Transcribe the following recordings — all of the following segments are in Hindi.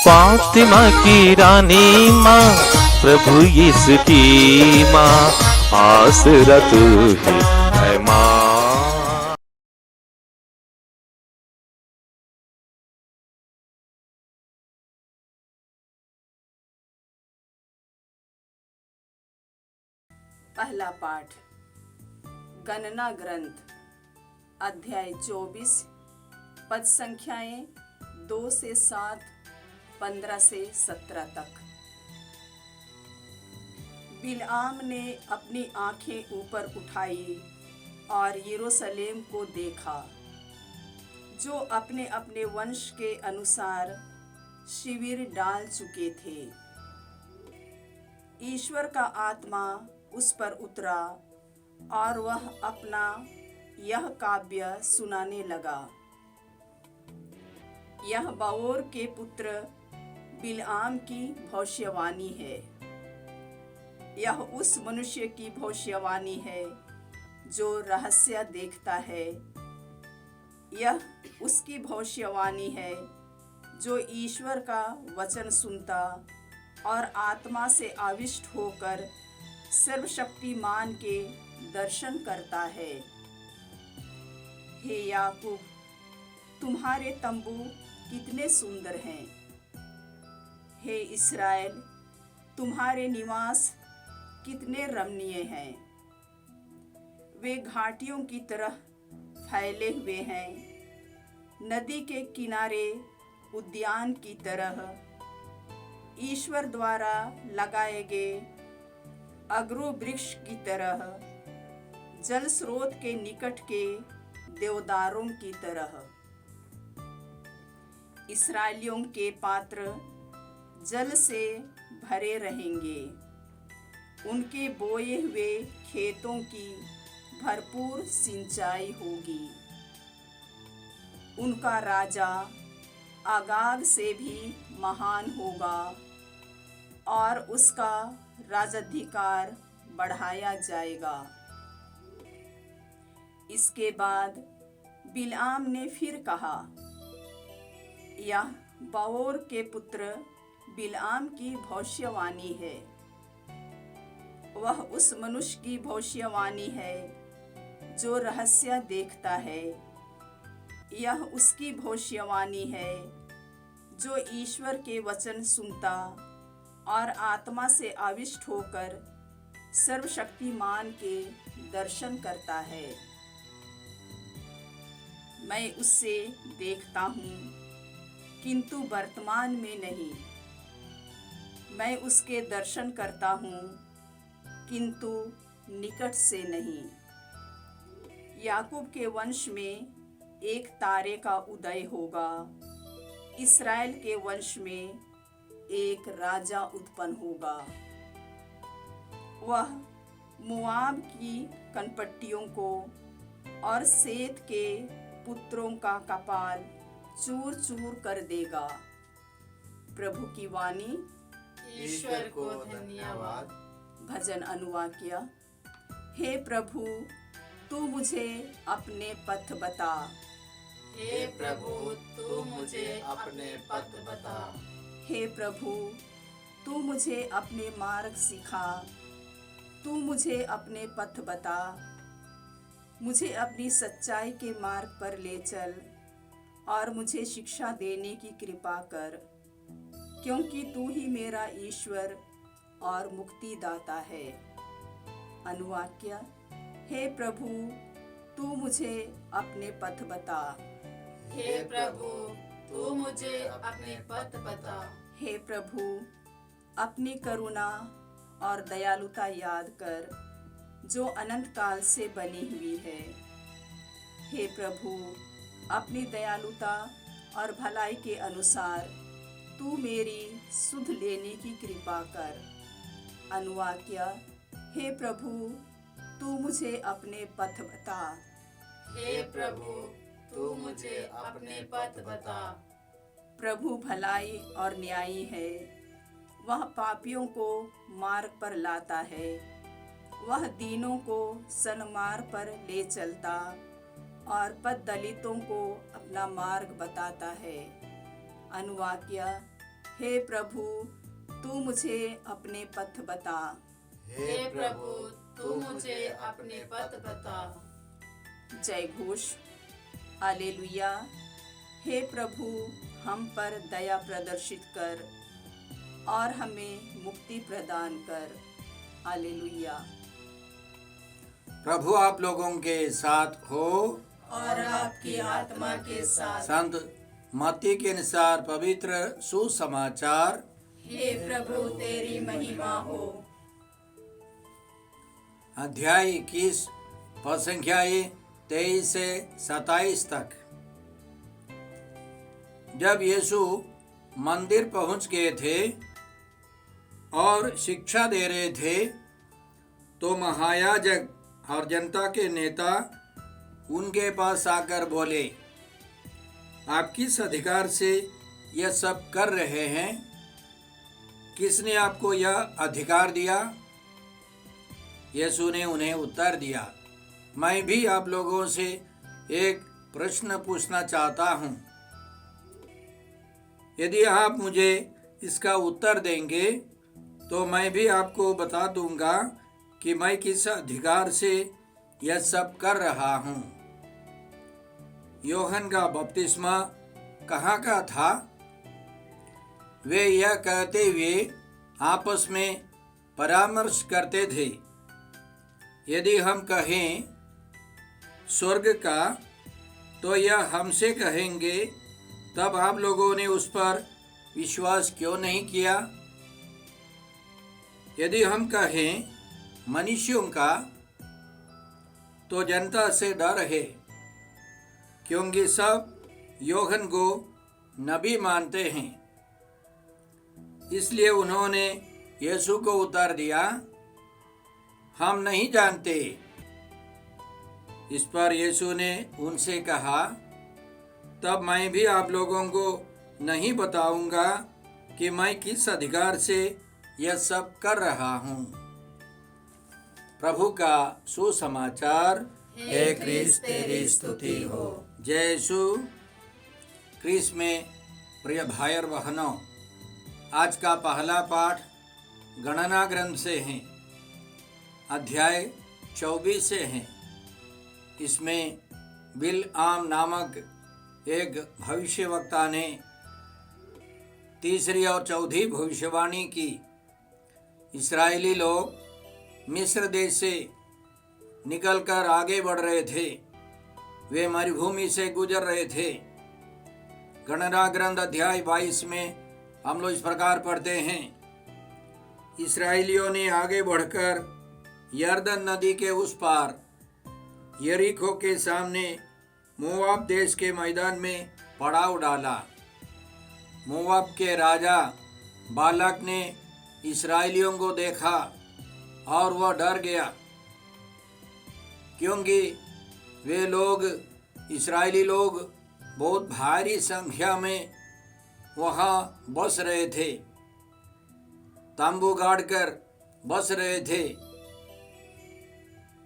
फातिमा की रानी माँ, प्रभु यीशु की माँ, आसरा तू ही है माँ। पहला पाठ गणना ग्रंथ अध्याय 24 पद संख्याएं 2 से 7, 15 से 17 तक। बिलआम ने अपनी आंखें ऊपर उठाई और यरूशलेम को देखा, जो अपने अपने वंश के अनुसार शिविर डाल चुके थे। ईश्वर का आत्मा उस पर उतरा और वह अपना यह काव्य सुनाने लगा। यह बाओर के पुत्र बिलआम की भविष्यवाणी है। यह उस मनुष्य की भविष्यवाणी है जो रहस्य देखता है। यह उसकी भविष्यवाणी है जो ईश्वर का वचन सुनता और आत्मा से आविष्ट होकर सर्वशक्तिमान के दर्शन करता है। हे याकूब, तुम्हारे तंबू कितने सुंदर हैं। हे इस्राएल, तुम्हारे निवास कितने रमणीय हैं। वे घाटियों की तरह फैले हुए हैं, नदी के किनारे उद्यान की तरह, ईश्वर द्वारा लगाए गए अगरू वृक्ष की तरह, जल स्रोत के निकट के देवदारों की तरह। इस्राएलियों के पात्र जल से भरे रहेंगे। उनके बोए हुए खेतों की भरपूर सिंचाई होगी। उनका राजा आगाग से भी महान होगा और उसका राजाधिकार बढ़ाया जाएगा। इसके बाद बिलआम ने फिर कहा, यह बाओर के पुत्र बिलआम की भविष्यवाणी है। वह उस मनुष्य की भविष्यवाणी है जो रहस्य देखता है। यह उसकी भविष्यवाणी है जो ईश्वर के वचन सुनता और आत्मा से आविष्ट होकर सर्वशक्तिमान के दर्शन करता है। मैं उससे देखता हूँ, किंतु वर्तमान में नहीं। मैं उसके दर्शन करता हूँ, किंतु निकट से नहीं। याकूब के वंश में एक तारे का उदय होगा। इस्राएल के वंश में एक राजा उत्पन्न होगा। वह मोआब की कनपट्टियों को और सेत के पुत्रों का कपाल चूर चूर कर देगा। प्रभु की वाणी। ईश्वर को धन्यवाद। भजन अनुवाक्य। हे प्रभु, तू मुझे अपने पथ बता। हे प्रभु, तू मुझे अपने पथ बता। हे प्रभु, तू मुझे अपने मार्ग सिखा। तू मुझे अपने पथ बता। मुझे अपनी सच्चाई के मार्ग पर ले चल और मुझे शिक्षा देने की कृपा कर, क्योंकि तू ही मेरा ईश्वर और मुक्तिदाता है। अनुवाक्य। हे प्रभु, तू मुझे अपने पथ बता। हे प्रभु, तू मुझे अपने पथ बता। हे प्रभु, अपनी करुणा और दयालुता याद कर, जो अनंत काल से बनी हुई है। हे प्रभु, अपनी दयालुता और भलाई के अनुसार तू मेरी सुध लेने की कृपा कर। अनुवाक्य। हे प्रभु, तू मुझे अपने पथ बता। हे प्रभु, तू मुझे अपने पथ बता। प्रभु भलाई और न्यायी है। वह पापियों को मार्ग पर लाता है। वह दीनों को सन्मार्ग पर ले चलता और पथ दलितों को अपना मार्ग बताता है। अनुवाक्य। हे प्रभु तू मुझे अपने पथ बता। हे प्रभु तू मुझे अपने पथ बता। जय घोष। हालेलुया। हे प्रभु हम पर दया प्रदर्शित कर और हमें मुक्ति प्रदान कर। हालेलुया। प्रभु आप लोगों के साथ हो और आपकी आत्मा के साथ। संत मत्ती के अनुसार पवित्र सुसमाचार। हे प्रभु तेरी महिमा हो। अध्याय 21 पद संख्या 23 से 27 तक। जब यीशु मंदिर पहुंच गए थे और शिक्षा दे रहे थे तो महायाजक और जनता के नेता उनके पास आकर बोले, आप किस अधिकार से यह सब कर रहे हैं? किसने आपको यह अधिकार दिया? यीशु ने उन्हें उत्तर दिया, मैं भी आप लोगों से एक प्रश्न पूछना चाहता हूँ। यदि आप मुझे इसका उत्तर देंगे तो मैं भी आपको बता दूंगा कि मैं किस अधिकार से यह सब कर रहा हूँ। यूहन्ना का बपतिस्मा कहाँ का था? वे यह कहते हुए आपस में परामर्श करते थे, यदि हम कहें स्वर्ग का तो यह हमसे कहेंगे, तब आप लोगों ने उस पर विश्वास क्यों नहीं किया? यदि हम कहें मनुष्यों का तो जनता से डर है, क्योंकि सब यूहन्ना को नबी मानते हैं। इसलिए उन्होंने यीशु को उत्तर दिया, हम नहीं जानते। इस पर यीशु ने उनसे कहा, तब मैं भी आप लोगों को नहीं बताऊंगा कि मैं किस अधिकार से यह सब कर रहा हूँ। प्रभु का सुसमाचार। हे क्रिस्त तेरी स्तुति हो। जय यीशु क्रिस्त में प्रिय भाई और बहनों, आज का पहला पाठ गणना ग्रंथ से है, अध्याय 24 से है। इसमें बिलआम नामक एक भविष्यवक्ता ने तीसरी और चौथी भविष्यवाणी की। इस्राएली लोग मिस्र देश से निकलकर आगे बढ़ रहे थे, वे मरुभूमि से गुजर रहे थे। गणना ग्रंथ अध्याय 22 में हम लोग इस प्रकार पढ़ते हैं, इस्राएलियों ने आगे बढ़कर यरदन नदी के उस पार यरीको के सामने मोआब देश के मैदान में पड़ाव डाला। मोआब के राजा बालक ने इस्राएलियों को देखा और वह डर गया, क्योंकि वे लोग इस्राएली लोग बहुत भारी संख्या में वहाँ बस रहे थे, तंबू गाड़कर बस रहे थे।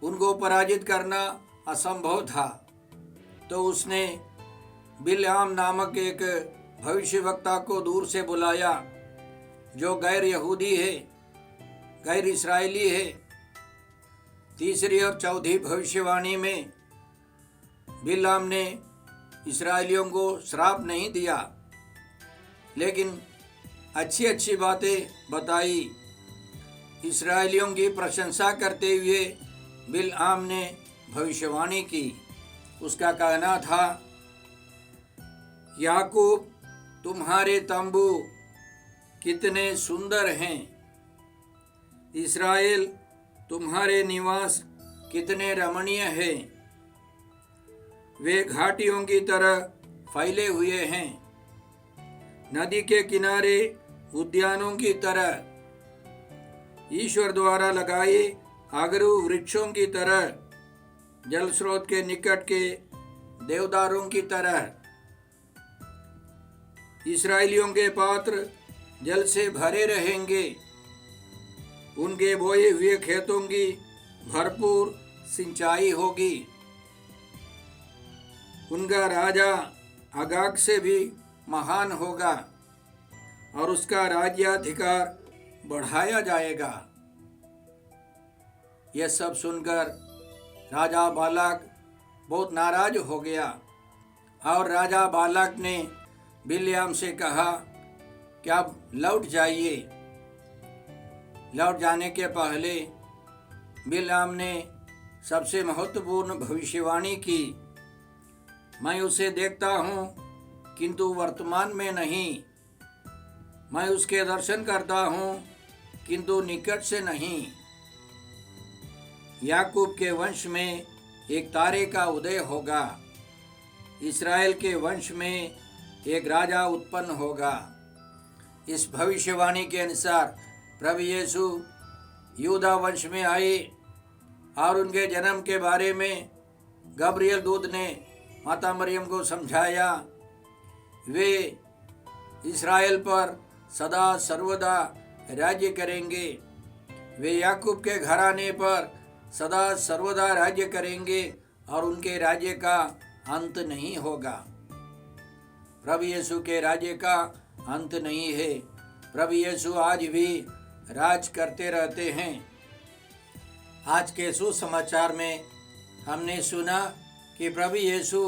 उनको पराजित करना असंभव था। तो उसने बिलआम नामक एक भविष्यवक्ता को दूर से बुलाया, जो गैर यहूदी है, गैर इस्राएली है। तीसरी और चौथी भविष्यवाणी में बिलआम ने इस्राएलियों को श्राप नहीं दिया, लेकिन अच्छी अच्छी बातें बताई। इस्राएलियों की प्रशंसा करते हुए बिलआम ने भविष्यवाणी की। उसका कहना था, याकूब तुम्हारे तंबू कितने सुंदर हैं, इस्राएल तुम्हारे निवास कितने रमणीय हैं। वे घाटियों की तरह फैले हुए हैं, नदी के किनारे उद्यानों की तरह, ईश्वर द्वारा लगाए आगरू वृक्षों की तरह, जल स्रोत के निकट के देवदारों की तरह। इस्राएलियों के पात्र जल से भरे रहेंगे, उनके बोए हुए खेतों की भरपूर सिंचाई होगी। उनका राजा अगाग से भी महान होगा, और उसका राज्याधिकार बढ़ाया जाएगा। यह सब सुनकर राजा बालाक बहुत नाराज हो गया और राजा बालाक ने बिल्याम से कहा कि आप लौट जाइए। लौट जाने के पहले बिल्याम ने सबसे महत्वपूर्ण भविष्यवाणी की, मैं उसे देखता हूँ किंतु वर्तमान में नहीं, मैं उसके दर्शन करता हूँ किंतु निकट से नहीं। याकूब के वंश में एक तारे का उदय होगा, इस्राएल के वंश में एक राजा उत्पन्न होगा। इस भविष्यवाणी के अनुसार प्रभु यीशु यूदा वंश में आए और उनके जन्म के बारे में गब्रियल दूत ने माता मरियम को समझाया। वे इस्राएल पर सदा सर्वदा राज्य करेंगे, वे याकूब के घराने पर सदा सर्वदा राज्य करेंगे और उनके राज्य का अंत नहीं होगा। प्रभु यीशु के राज्य का अंत नहीं है। प्रभु यीशु आज भी राज करते रहते हैं। आज के सुसमाचार में हमने सुना कि प्रभु यीशु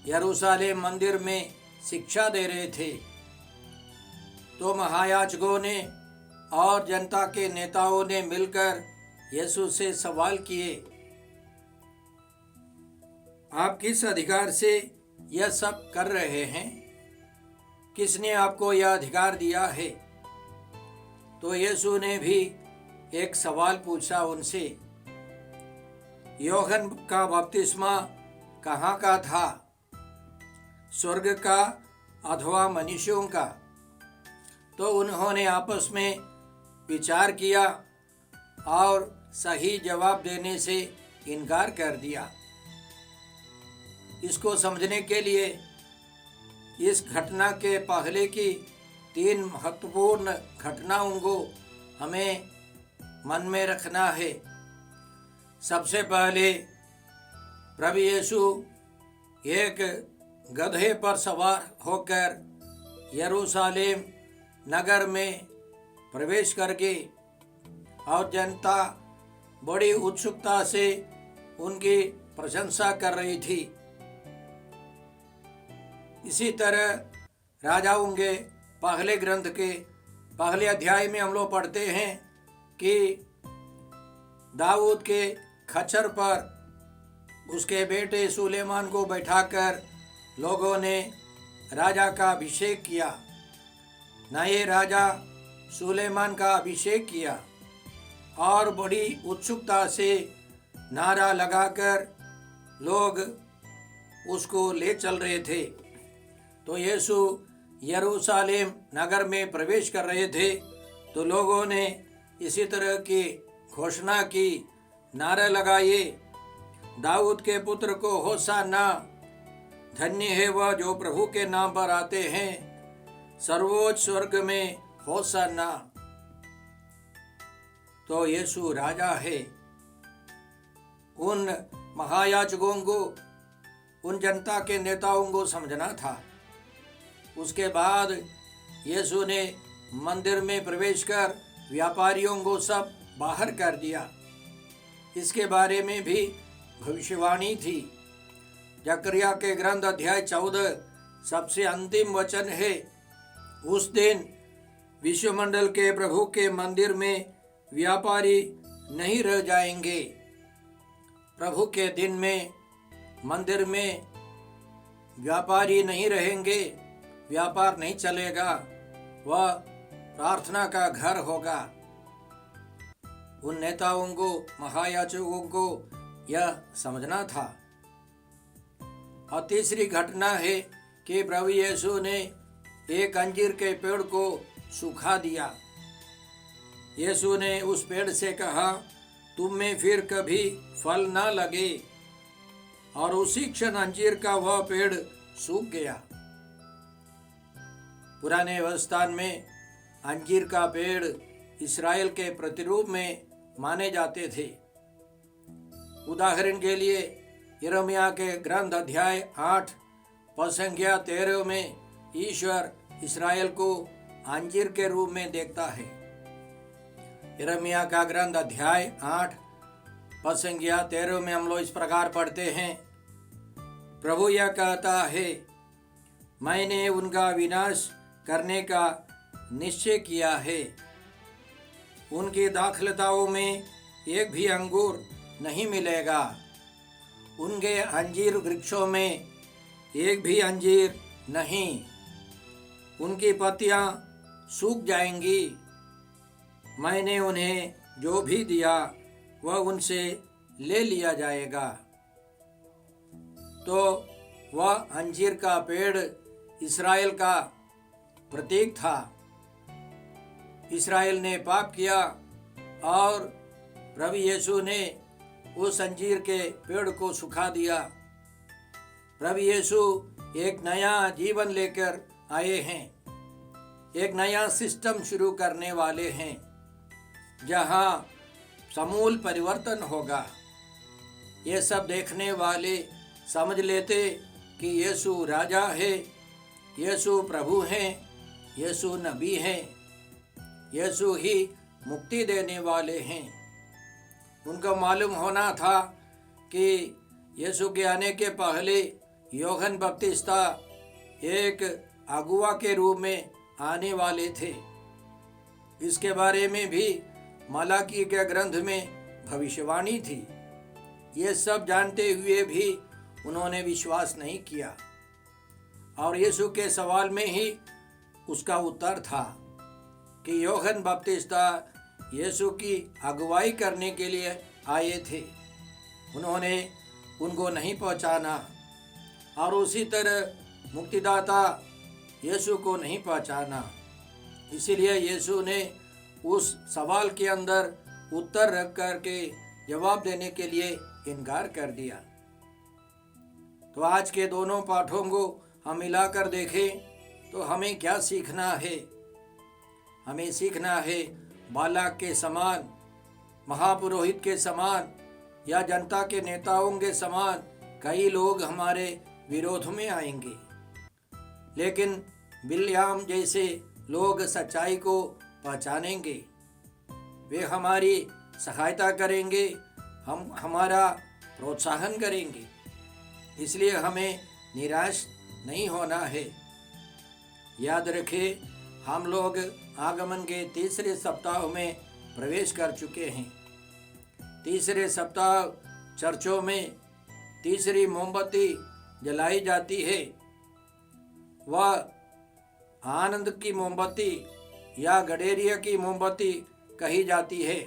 यरूशलेम मंदिर में शिक्षा दे रहे थे, तो महायाजकों ने और जनता के नेताओं ने मिलकर यीशु से सवाल किए, आप किस अधिकार से यह सब कर रहे हैं? किसने आपको यह अधिकार दिया है? तो यीशु ने भी एक सवाल पूछा उनसे, यूहन्ना का बपतिस्मा कहाँ का था, स्वर्ग का अथवा मनुष्यों का? तो उन्होंने आपस में विचार किया और सही जवाब देने से इनकार कर दिया। इसको समझने के लिए इस घटना के पहले की 3 महत्वपूर्ण घटनाओं को हमें मन में रखना है। सबसे पहले प्रभु यीशु एक गधे पर सवार होकर यरूशलेम नगर में प्रवेश करके और जनता बड़ी उत्सुकता से उनकी प्रशंसा कर रही थी। इसी तरह राजाओं के पहले ग्रंथ के पहले अध्याय में हम लोग पढ़ते हैं कि दाऊद के खच्चर पर उसके बेटे सुलेमान को बैठाकर लोगों ने राजा का अभिषेक किया। नए राजा सुलेमान का अभिषेक किया और बड़ी उत्सुकता से नारा लगाकर लोग उसको ले चल रहे थे। तो यीशु यरूशलेम नगर में प्रवेश कर रहे थे तो लोगों ने इसी तरह की घोषणा की, नारे लगाए, दाऊद के पुत्र को होशाना, धन्य है वह जो प्रभु के नाम पर आते हैं, सर्वोच्च स्वर्ग में होशाना। तो यीशु राजा है। उन महायाजकों को, उन जनता के नेताओं को समझना था। उसके बाद यीशु ने मंदिर में प्रवेश कर व्यापारियों को सब बाहर कर दिया। इसके बारे में भी भविष्यवाणी थी। जकरिया के ग्रंथ अध्याय 14 सबसे अंतिम वचन है, उस दिन विश्वमंडल के प्रभु के मंदिर में व्यापारी नहीं रह जाएंगे। प्रभु के दिन में मंदिर में व्यापारी नहीं रहेंगे, व्यापार नहीं चलेगा, वह प्रार्थना का घर होगा। उन नेताओं को, महायाजकों को यह समझना था। और तीसरी घटना है कि प्रभु यीशु ने एक अंजीर के पेड़ को सूखा दिया। यीशु ने उस पेड़ से कहा, तुम में फिर कभी फल ना लगे, और उसी क्षण अंजीर का वह पेड़ सूख गया। पुराने व्यवस्थान में अंजीर का पेड़ इस्राएल के प्रतिरूप में माने जाते थे। उदाहरण के लिए यिर्मयाह के ग्रंथ अध्याय 8 पद संख्या 13 में ईश्वर इस्राएल को अंजीर के रूप में देखता है। यिर्मयाह का ग्रंथ अध्याय 8 पद संख्या 13 में हम लोग इस प्रकार पढ़ते हैं, प्रभु यह कहता है, मैंने उनका विनाश करने का निश्चय किया है। उनकी दाखलताओं में एक भी अंगूर नहीं मिलेगा, उनके अंजीर वृक्षों में एक भी अंजीर नहीं, उनकी पत्तियां सूख जाएंगी। मैंने उन्हें जो भी दिया वह उनसे ले लिया जाएगा। तो वह अंजीर का पेड़ इस्राएल का प्रतीक था। इस्राएल ने पाप किया और प्रभु यीशु ने उस अंजीर के पेड़ को सुखा दिया। प्रभु यीशु एक नया जीवन लेकर आए हैं, एक नया सिस्टम शुरू करने वाले हैं, जहां समूल परिवर्तन होगा। ये सब देखने वाले समझ लेते कि यीशु राजा है, यीशु प्रभु हैं, यीशु नबी हैं, यीशु ही मुक्ति देने वाले हैं। उनको मालूम होना था कि यीशु के आने के पहले यूहन्ना बपतिस्ता एक अगुआ के रूप में आने वाले थे। इसके बारे में भी मलाकी के ग्रंथ में भविष्यवाणी थी। ये सब जानते हुए भी उन्होंने विश्वास नहीं किया और यीशु के सवाल में ही उसका उत्तर था कि यूहन्ना बपतिस्ता यीशु की अगुवाई करने के लिए आए थे, उन्होंने उनको नहीं पहचाना और उसी तरह मुक्तिदाता यीशु को नहीं पहचाना। इसीलिए यीशु ने उस सवाल के अंदर उत्तर रख कर के जवाब देने के लिए इनकार कर दिया। तो आज के दोनों पाठों को हम मिलाकर देखें तो हमें क्या सीखना है। हमें सीखना है बालक के समान, महापुरोहित के समान या जनता के नेताओं के समान कई लोग हमारे विरोध में आएंगे, लेकिन बिल्याम जैसे लोग सच्चाई को पहचानेंगे, वे हमारी सहायता करेंगे, हम हमारा प्रोत्साहन करेंगे। इसलिए हमें निराश नहीं होना है। याद रखें, हम लोग आगमन के तीसरे सप्ताह में प्रवेश कर चुके हैं। तीसरे सप्ताह चर्चों में तीसरी मोमबत्ती जलाई जाती है। वह आनंद की मोमबत्ती या गडेरिया की मोमबत्ती कही जाती है।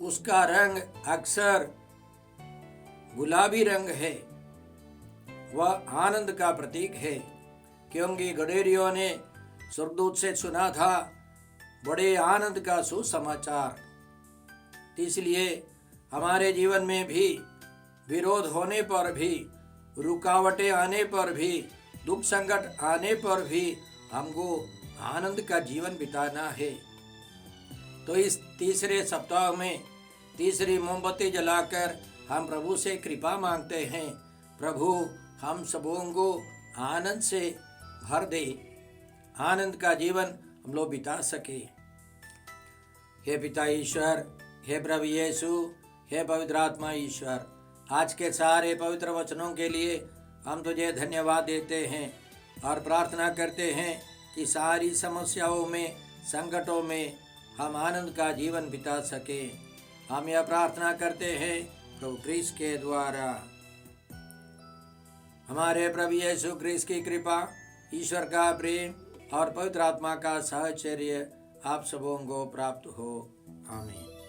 उसका रंग अक्सर गुलाबी रंग है। वह आनंद का प्रतीक है, क्योंकि गडेरियो ने स्वर्गदूत से सुना था बड़े आनंद का सुसमाचार। इसलिए हमारे जीवन में भी विरोध होने पर भी, रुकावटें आने पर भी, दुख संकट आने पर भी हमको आनंद का जीवन बिताना है। तो इस तीसरे सप्ताह में तीसरी मोमबत्ती जलाकर हम प्रभु से कृपा मांगते हैं, प्रभु हम सबों को आनंद से भर दे, आनंद का जीवन हम लोग बिता सके। हे पिता ईश्वर, हे प्रभु यीशु, हे पवित्र आत्मा ईश्वर, आज के सारे पवित्र वचनों के लिए हम तुझे धन्यवाद देते हैं और प्रार्थना करते हैं कि सारी समस्याओं में, संकटों में हम आनंद का जीवन बिता सके। हम यह प्रार्थना करते हैं प्रभु क्रिस्त के द्वारा। हमारे प्रभु यीशु क्रिस्त की कृपा, ईश्वर का प्रेम और पवित्र आत्मा का साहचर्य आप सबों को प्राप्त हो। आमीन।